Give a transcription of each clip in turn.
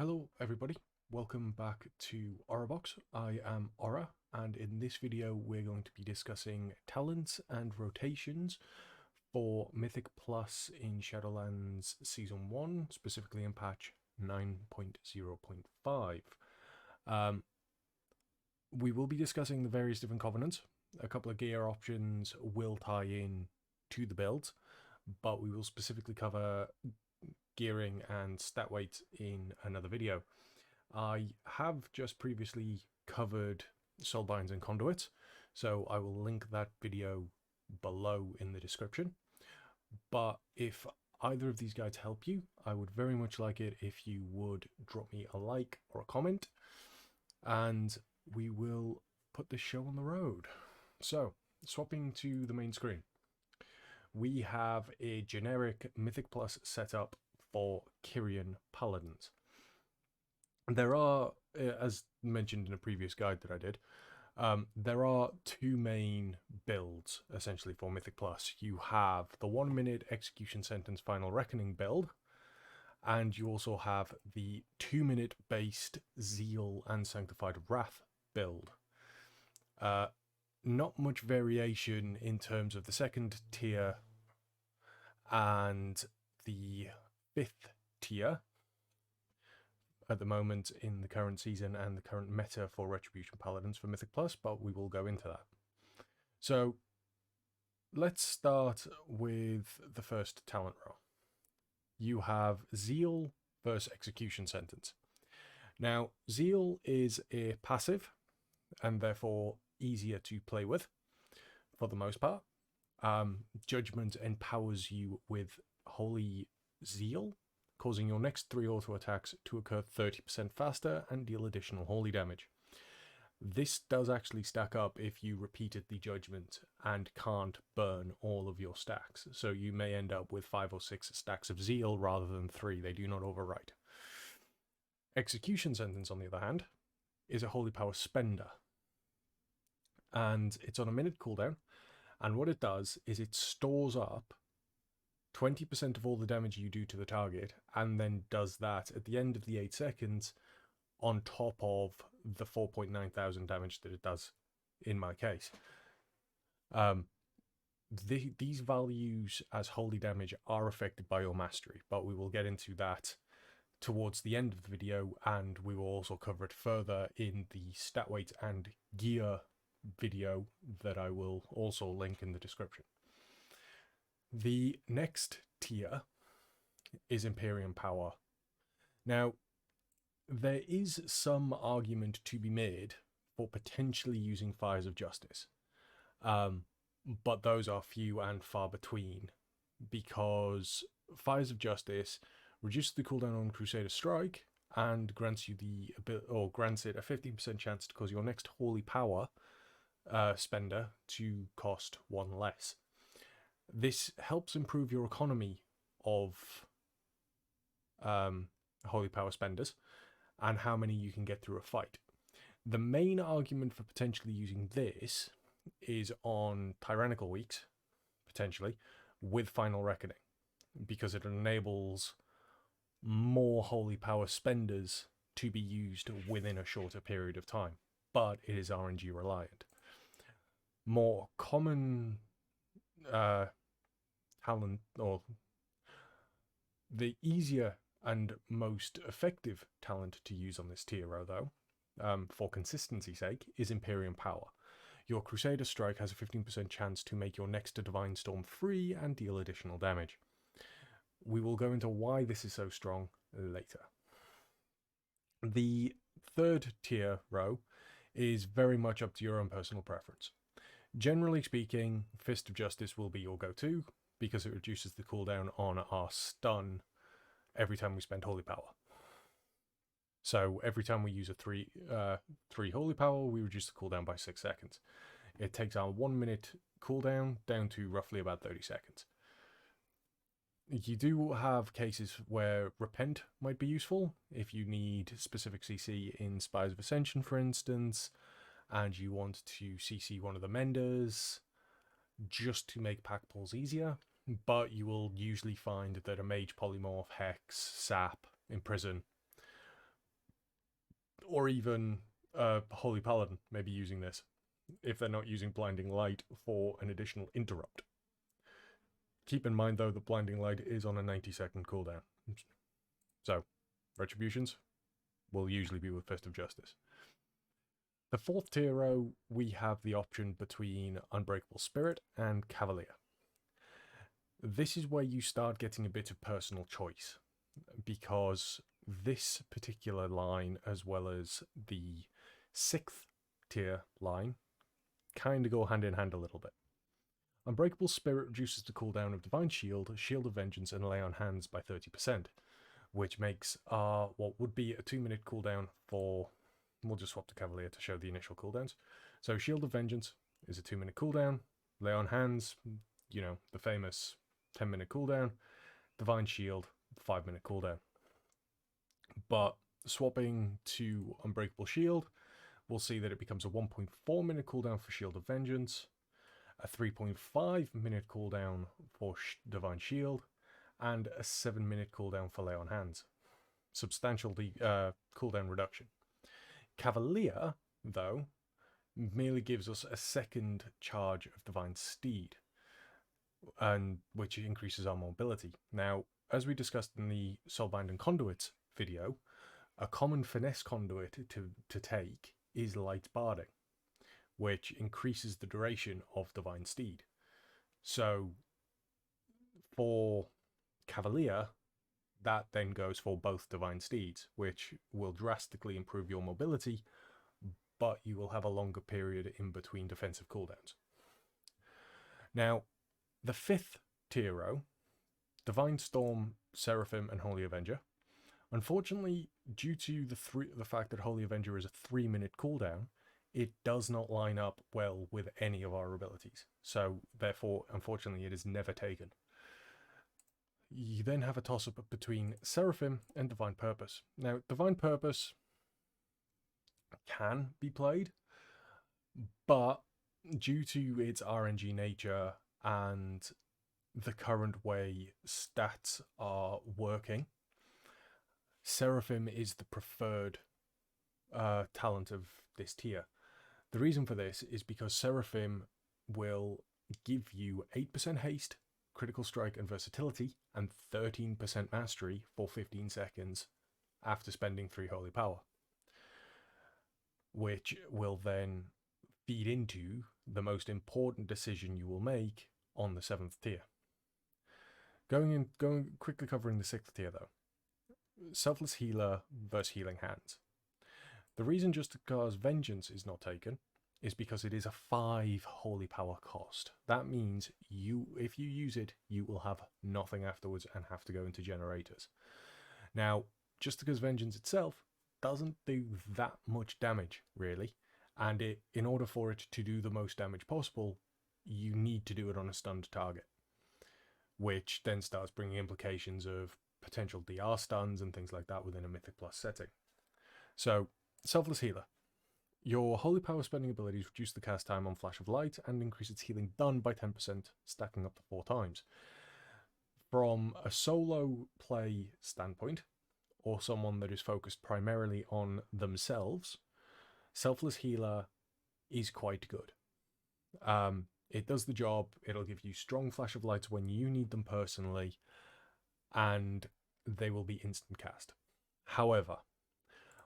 Hello everybody, welcome back to Aurabox. I am Aura, and in this video we're going to be discussing talents and rotations for Mythic Plus in Shadowlands Season 1, specifically in patch 9.0.5. We will be discussing the various different covenants. A couple of gear options will tie in to the builds, but we will specifically cover gearing and stat weights in another video. I have just previously covered Soulbinds and conduits, so I will link that video below in the description. But if either of these guides help you, I would very much like it if you would drop me a like or a comment, and we will put this show on the road. So, swapping to the main screen, we have a generic Mythic Plus setup for Kyrian paladins. There are, as mentioned in a previous guide that I did, there are two main builds essentially for Mythic Plus. You have the 1 minute execution sentence final reckoning build, and you also have the 2 minute based Zeal and Sanctified Wrath build. Not much variation in terms of the second tier and the fifth tier at the moment in the current season and the current meta for Retribution Paladins for Mythic Plus, but we will go into that. So let's start with the first talent row. You have Zeal versus Execution Sentence. Now, Zeal is a passive and therefore easier to play with for the most part. Judgment empowers you with Holy Zeal, causing your next 3 auto attacks to occur 30% faster and deal additional holy damage. This does actually stack up if you repeated the judgment and can't burn all of your stacks, so you may end up with 5 or 6 stacks of Zeal rather than 3. They do not overwrite. Execution Sentence, on the other hand, is a holy power spender, and it's on a minute cooldown, and what it does is it stores up 20% of all the damage you do to the target, and then does that at the end of the 8 seconds on top of the 4.9 thousand damage that it does in my case. These values as holy damage are affected by your mastery, but we will get into that towards the end of the video, and we will also cover it further in the stat weight and gear video that I will also link in the description. The next tier is Imperium Power. Now, there is some argument to be made for potentially using Fires of Justice, but those are few and far between, because Fires of Justice reduces the cooldown on Crusader Strike and grants you grants it a 15% chance to cause your next Holy Power spender to cost 1 less. This helps improve your economy of holy power spenders and how many you can get through a fight. The main argument for potentially using this is on tyrannical weeks, potentially, with Final Reckoning, because it enables more holy power spenders to be used within a shorter period of time, but it is RNG reliant. More common talent, or the easier and most effective talent to use on this tier row, though, for consistency's sake, is Imperium Power. Your Crusader Strike has a 15% chance to make your next Divine Storm free and deal additional damage. We will go into why this is so strong later. The third tier row is very much up to your own personal preference. Generally speaking, Fist of Justice will be your go-to, because it reduces the cooldown on our stun every time we spend holy power. So every time we use a 3 holy power, we reduce the cooldown by 6 seconds. It takes our 1 minute cooldown down to roughly about 30 seconds. You do have cases where Repent might be useful if you need specific CC in Spires of Ascension, for instance, and you want to CC one of the Menders just to make pack pulls easier. But you will usually find that a Mage Polymorph, Hex, Sap, Imprison or even a Holy Paladin may be using this, if they're not using Blinding Light for an additional interrupt. Keep in mind, though, that Blinding Light is on a 90-second cooldown. So, Retributions will usually be with Fist of Justice. The fourth tier, we have the option between Unbreakable Spirit and Cavalier. This is where you start getting a bit of personal choice, because this particular line, as well as the 6th tier line, kind of go hand in hand a little bit. Unbreakable Spirit reduces the cooldown of Divine Shield, Shield of Vengeance, and Lay on Hands by 30%, which makes what would be a 2-minute cooldown for... We'll just swap to Cavalier to show the initial cooldowns. So Shield of Vengeance is a 2-minute cooldown. Lay on Hands, you know, the famous 10-minute cooldown. Divine Shield, 5-minute cooldown. But swapping to Unbreakable Shield, we'll see that it becomes a 1.4-minute cooldown for Shield of Vengeance, a 3.5-minute cooldown for Divine Shield, and a 7-minute cooldown for Lay on Hands. Substantial cooldown reduction. Cavalier, though, merely gives us a second charge of Divine Steed, and which increases our mobility. Now, as we discussed in the Soulbind and Conduits video, a common finesse conduit to take is Light Barding, which increases the duration of Divine Steed. So, for Cavalier, that then goes for both Divine Steeds, which will drastically improve your mobility, but you will have a longer period in between defensive cooldowns. Now, the 5th tier, Divine Storm, Seraphim, and Holy Avenger. Unfortunately, due to the fact that Holy Avenger is a 3-minute cooldown, it does not line up well with any of our abilities. So, therefore, unfortunately, it is never taken. You then have a toss-up between Seraphim and Divine Purpose. Now, Divine Purpose can be played, but due to its RNG nature and the current way stats are working, Seraphim is the preferred talent of this tier. The reason for this is because Seraphim will give you 8% haste, critical strike and versatility, and 13% mastery for 15 seconds after spending 3 holy power, which will then feed into the most important decision you will make on the 7th tier. Going quickly covering the 6th tier though. Selfless Healer versus Healing Hands. The reason just because Vengeance is not taken is because it is a 5 holy power cost. That means if you use it, you will have nothing afterwards and have to go into generators. Now, just because Vengeance itself doesn't do that much damage, really, and in order for it to do the most damage possible, you need to do it on a stunned target, which then starts bringing implications of potential DR stuns and things like that within a Mythic Plus setting. So, Selfless Healer. Your holy power spending abilities reduce the cast time on Flash of Light and increase its healing done by 10%, stacking up to 4 times. From a solo play standpoint, or someone that is focused primarily on themselves, Selfless Healer is quite good. It does the job. It'll give you strong Flash of Lights when you need them personally, and they will be instant cast. However,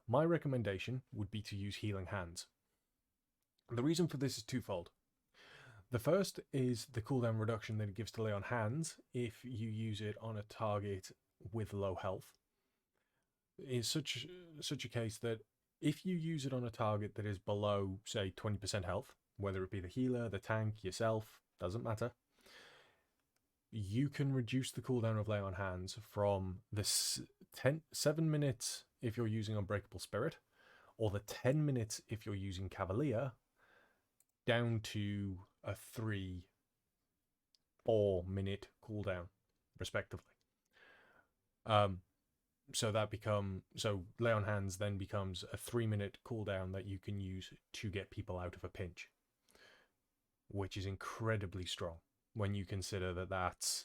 my recommendation would be to use Healing Hands. The reason for this is twofold. The first is the cooldown reduction that it gives to Lay on Hands if you use it on a target with low health. It's such a case that if you use it on a target that is below, say, 20% health, whether it be the healer, the tank, yourself, doesn't matter, you can reduce the cooldown of Lay on Hands from the 7 minutes if you're using Unbreakable Spirit, or the 10 minutes if you're using Cavalier, down to a 3-4 minute cooldown, respectively. So Lay on Hands then becomes a 3-minute cooldown that you can use to get people out of a pinch, which is incredibly strong when you consider that that's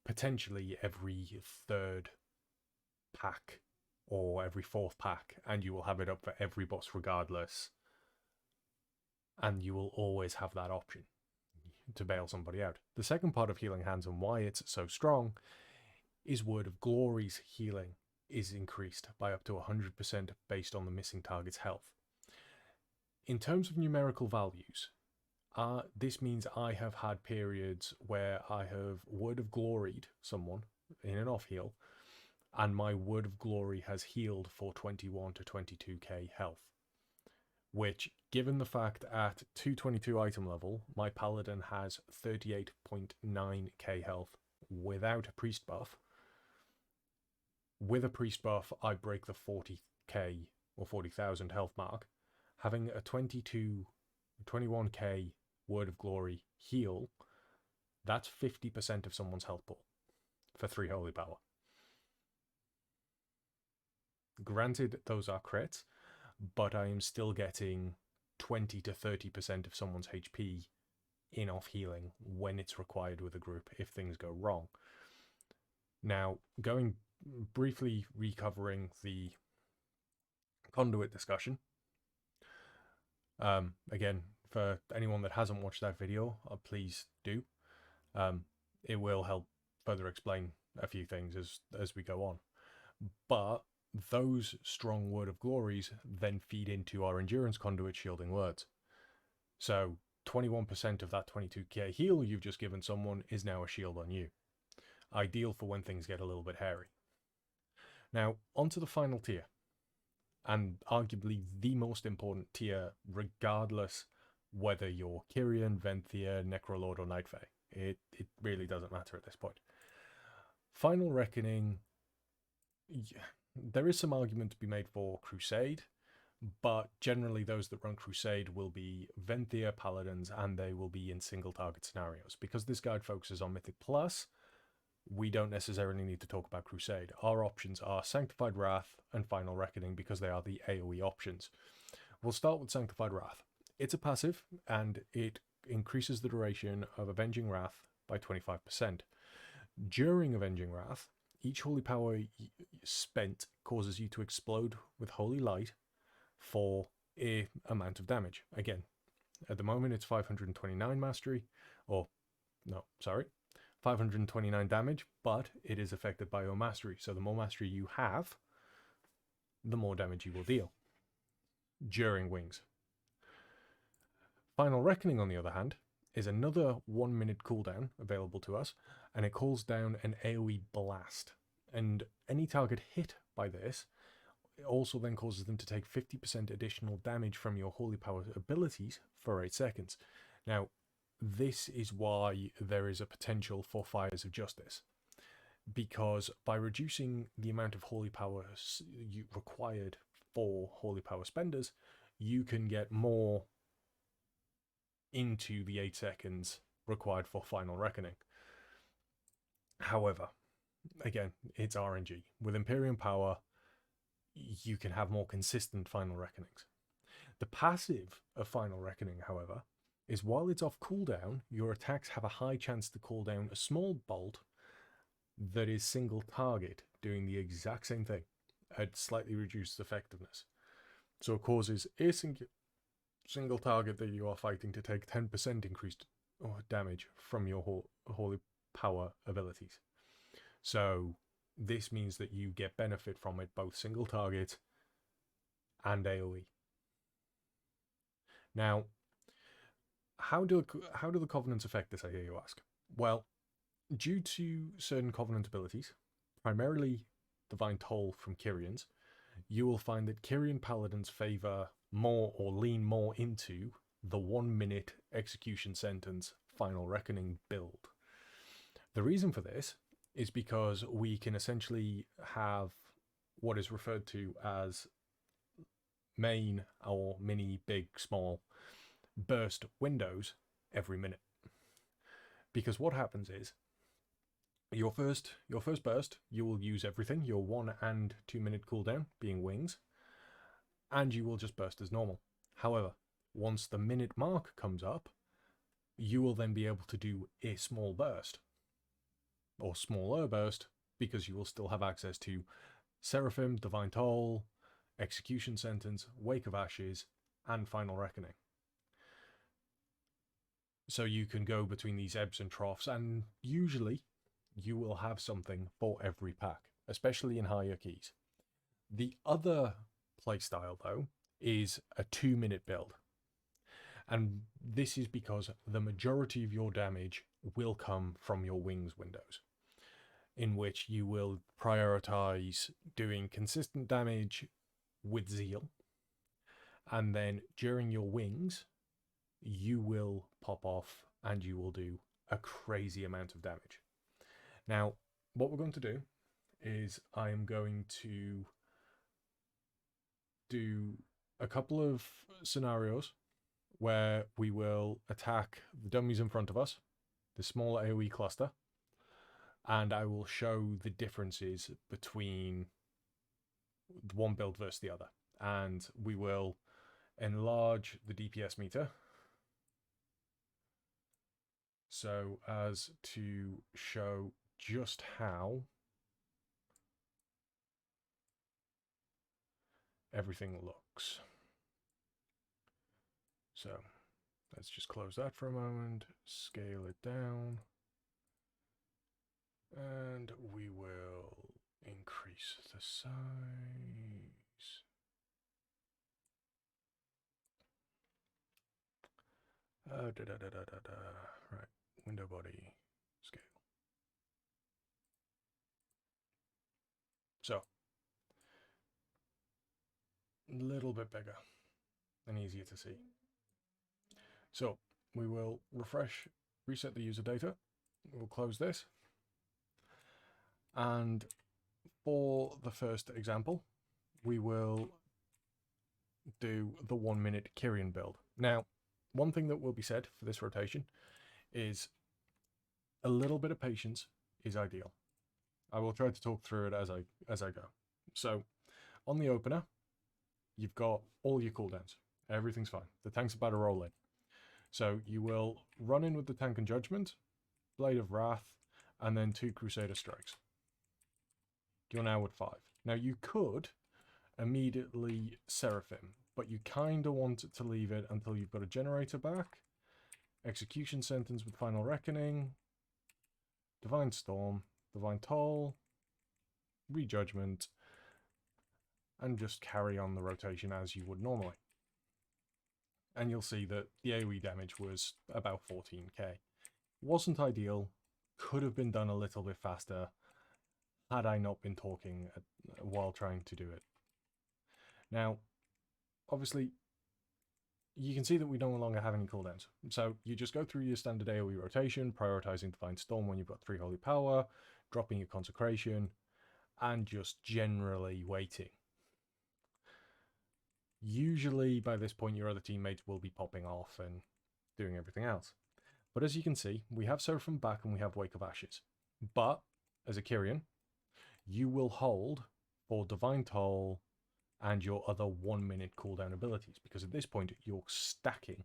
potentially every 3rd pack or every 4th pack, and you will have it up for every boss regardless, and you will always have that option to bail somebody out. The second part of Healing Hands and why it's so strong is Word of Glory's healing is increased by up to 100% based on the missing target's health. In terms of numerical values, this means I have had periods where I have Word of Gloried someone in an off heal, and my Word of Glory has healed for 21 to 22k health. Which, given the fact at 222 item level, my paladin has 38.9k health without a priest buff. With a priest buff, I break the 40k or 40,000 health mark. Having a 21k Word of Glory heal, that's 50% of someone's health pool for 3 holy power. Granted, those are crits, but I am still getting 20 to 30% of someone's HP in off healing when it's required with a group if things go wrong. Now, briefly recovering the conduit discussion. Again, for anyone that hasn't watched that video, please do. It will help further explain a few things as we go on. But those strong Word of Glories then feed into our endurance conduit shielding words. So 21% of that 22k heal you've just given someone is now a shield on you. Ideal for when things get a little bit hairy. Now, onto the final tier, and arguably the most important tier, regardless whether you're Kyrian, Venthyr, Necrolord, or Night Fae. It really doesn't matter at this point. Final Reckoning, there is some argument to be made for Crusade, but generally those that run Crusade will be Venthyr paladins, and they will be in single target scenarios. Because this guide focuses on Mythic Plus, we don't necessarily need to talk about Crusade. Our options are Sanctified Wrath and Final Reckoning because they are the AoE options. We'll start with Sanctified Wrath. It's a passive, and it increases the duration of Avenging Wrath by 25%. During Avenging Wrath, each holy power spent causes you to explode with holy light for an amount of damage. Again, at the moment it's 529 mastery, 529 damage, but it is affected by your mastery. So the more mastery you have, the more damage you will deal during wings. Final Reckoning, on the other hand, is another 1 minute cooldown available to us, and it calls down an AoE blast. And any target hit by this also then causes them to take 50% additional damage from your holy power abilities for 8 seconds. Now, this is why there is a potential for Fires of Justice, because by reducing the amount of holy power required for holy power spenders, you can get more into the 8 seconds required for Final Reckoning. However, again, it's RNG. With Imperium Power, you can have more consistent Final Reckonings. The passive of Final Reckoning, however, is while it's off cooldown, your attacks have a high chance to call down a small bolt that is single target, doing the exact same thing at slightly reduced effectiveness. So it causes a single target that you are fighting to take 10% increased damage from your holy power abilities. So this means that you get benefit from it, both single target and AoE. Now, how do the Covenants affect this, I hear you ask? Well, due to certain Covenant abilities, primarily Divine Toll from Kyrians, you will find that Kyrian Paladins favour more or lean more into the 1 minute execution sentence Final Reckoning build. The reason for this is because we can essentially have what is referred to as main or mini, big, small burst windows every minute. Because what happens is your first burst, you will use everything, your 1 and 2 minute cooldown being wings, and you will just burst as normal. However, once the minute mark comes up, you will then be able to do a small burst or smaller burst, because you will still have access to Seraphim, Divine Toll, Execution Sentence, Wake of Ashes, and Final Reckoning. So you can go between these ebbs and troughs, and usually you will have something for every pack, especially in higher keys. The other playstyle, though, is a 2-minute build. And this is because the majority of your damage will come from your wings windows, in which you will prioritize doing consistent damage with Zeal, and then during your wings, you will pop off and you will do a crazy amount of damage. Now, what we're going to do is I am going to do a couple of scenarios where we will attack the dummies in front of us, the small AoE cluster, and I will show the differences between one build versus the other. And we will enlarge the DPS meter so as to show just how everything looks. So let's just close that for a moment, scale it down, and we will increase the size. Right, window body, scale. So, a little bit bigger and easier to see. So, we will refresh, reset the user data. We'll close this. And for the first example, we will do the 1-minute Kyrian build. Now, one thing that will be said for this rotation is a little bit of patience is ideal. I will try to talk through it as I go. So, on the opener, you've got all your cooldowns. Everything's fine. The tank's about to roll in. So you will run in with the Tank and Judgment, Blade of Wrath, and then 2 Crusader Strikes. You're now at 5. Now you could immediately Seraphim, but you kind of want to leave it until you've got a generator back, Execution Sentence with Final Reckoning, Divine Storm, Divine Toll, Rejudgment, and just carry on the rotation as you would normally. And you'll see that the AoE damage was about 14k. Wasn't ideal, could have been done a little bit faster had I not been talking while trying to do it. Now, obviously, you can see that we no longer have any cooldowns. So you just go through your standard AoE rotation, prioritizing Divine Storm when you've got 3 Holy Power, dropping your Consecration, and just generally waiting. Usually by this point your other teammates will be popping off and doing everything else. But as you can see, we have Seraphim back and we have Wake of Ashes. But as a Kyrian, you will hold for Divine Toll and your other 1-minute cooldown abilities, because at this point you're stacking.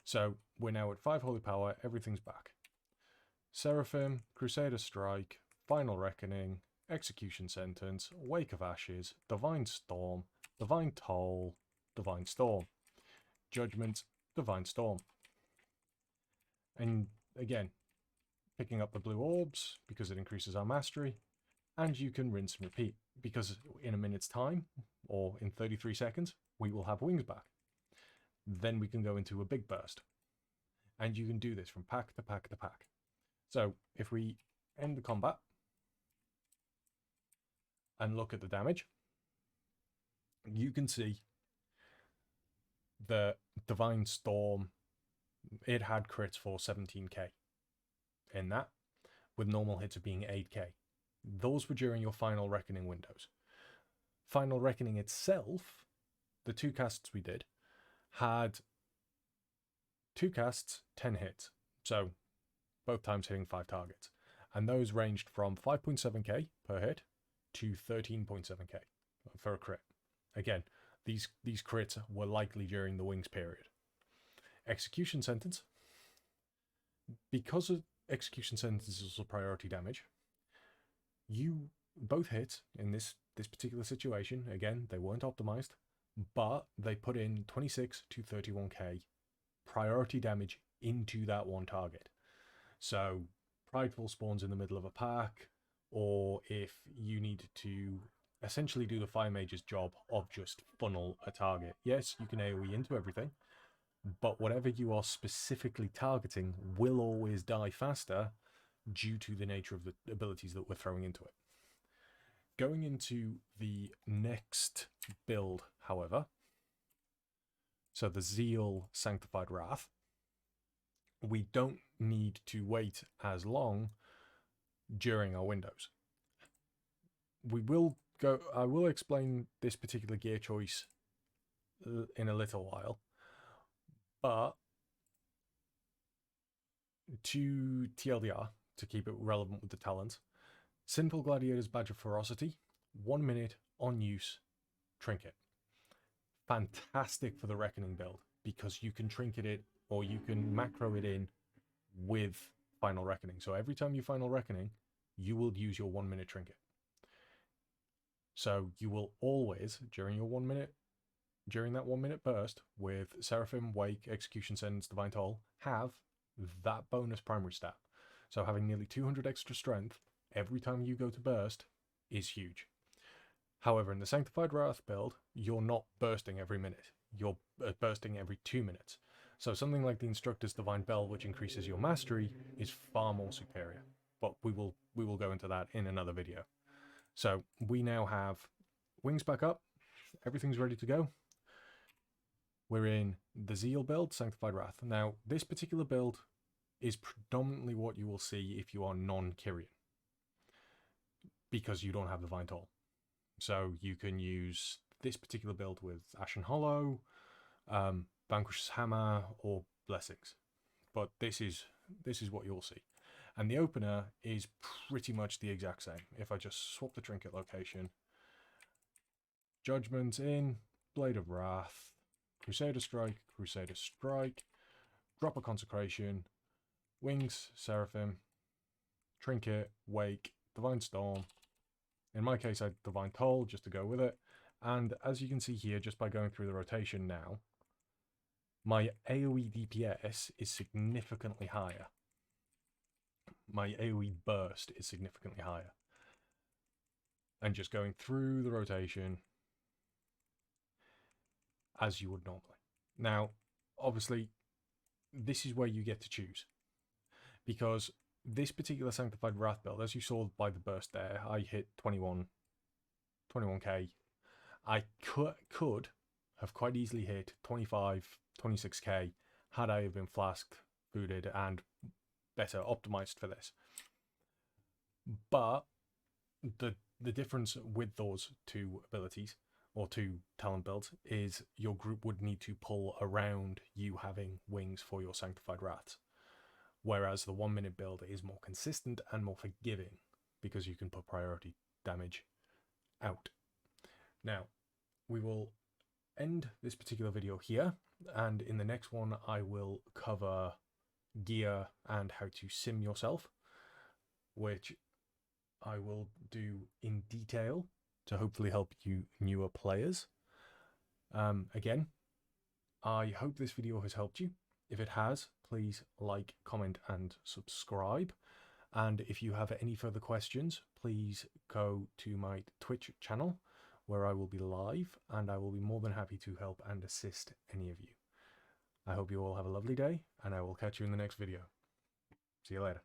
So we're now at 5 Holy Power, everything's back. Seraphim, Crusader Strike, Final Reckoning, Execution Sentence, Wake of Ashes, Divine Storm, Divine Toll, Divine Storm, Judgment, Divine Storm. And again, picking up the blue orbs because it increases our mastery, and you can rinse and repeat because in a minute's time, or in 33 seconds, we will have wings back. Then we can go into a big burst. And you can do this from pack to pack to pack. So if we end the combat and look at the damage, you can see the Divine Storm, it had crits for 17k in that, with normal hits of being 8k. Those were during your Final Reckoning windows. Final Reckoning itself, the 2 casts we did, had 2 casts, 10 hits. So both times hitting 5 targets. And those ranged from 5.7k per hit to 13.7k for a crit. Again, these crits were likely during the wings period. Execution Sentence. Because of Execution Sentence is also priority damage, you both hit in this particular situation. Again, they weren't optimized, but they put in 26 to 31k priority damage into that one target. So Prideful spawns in the middle of a pack, or if you need to essentially do the Fire Mage's job of just funnel a target. Yes, you can AoE into everything, but whatever you are specifically targeting will always die faster due to the nature of the abilities that we're throwing into it. Going into the next build, however, so the Zeal Sanctified Wrath, we don't need to wait as long during our windows. I will explain this particular gear choice in a little while, but to TLDR, to keep it relevant with the talent, Sinful Gladiator's Badge of Ferocity, 1 minute on use, trinket. Fantastic for the Reckoning build, because you can trinket it, or you can macro it in with Final Reckoning. So every time you Final Reckoning, you will use your 1 minute trinket. So you will always, during that 1 minute burst with Seraphim, Wake, Execution Sentence, Divine Toll, have that bonus primary stat. So having nearly 200 extra strength every time you go to burst is huge. However, in the Sanctified Wrath build, you're not bursting every minute. You're bursting every 2 minutes. So something like the Instructor's Divine Bell, which increases your mastery, is far more superior. But we will go into that in another video. So we now have wings back up. Everything's ready to go. We're in the Zeal build, Sanctified Wrath. Now, this particular build is predominantly what you will see if you are non-Kyrian, because you don't have Divine Toll. So you can use this particular build with Ashen Hollow, Vanquish's Hammer, or Blessings. But this is what you'll see. And the opener is pretty much the exact same. If I just swap the trinket location, Judgment in, Blade of Wrath, Crusader Strike, drop a Consecration, Wings, Seraphim, Trinket, Wake, Divine Storm. In my case, I had Divine Toll just to go with it. And as you can see here, just by going through the rotation now, my AoE DPS is significantly higher. My AoE burst is significantly higher. And just going through the rotation as you would normally. Now, obviously, this is where you get to choose, because this particular Sanctified Wrath build, as you saw by the burst there, I hit 21k. I could have quite easily hit 25, 26k had I been flasked, fooded, and better optimized for this. But the difference with those two abilities, or two talent builds, is your group would need to pull around you having wings for your Sanctified Wraths. Whereas the 1 minute build is more consistent and more forgiving, because you can put priority damage out. Now, we will end this particular video here, and in the next one I will cover gear and how to sim yourself, which I will do in detail to hopefully help you newer players. Again, I hope this video has helped you. If it has, please like, comment, and subscribe. And if you have any further questions, please go to my Twitch channel, where I will be live, and I will be more than happy to help and assist any of you. I hope you all have a lovely day, and I will catch you in the next video. See you later.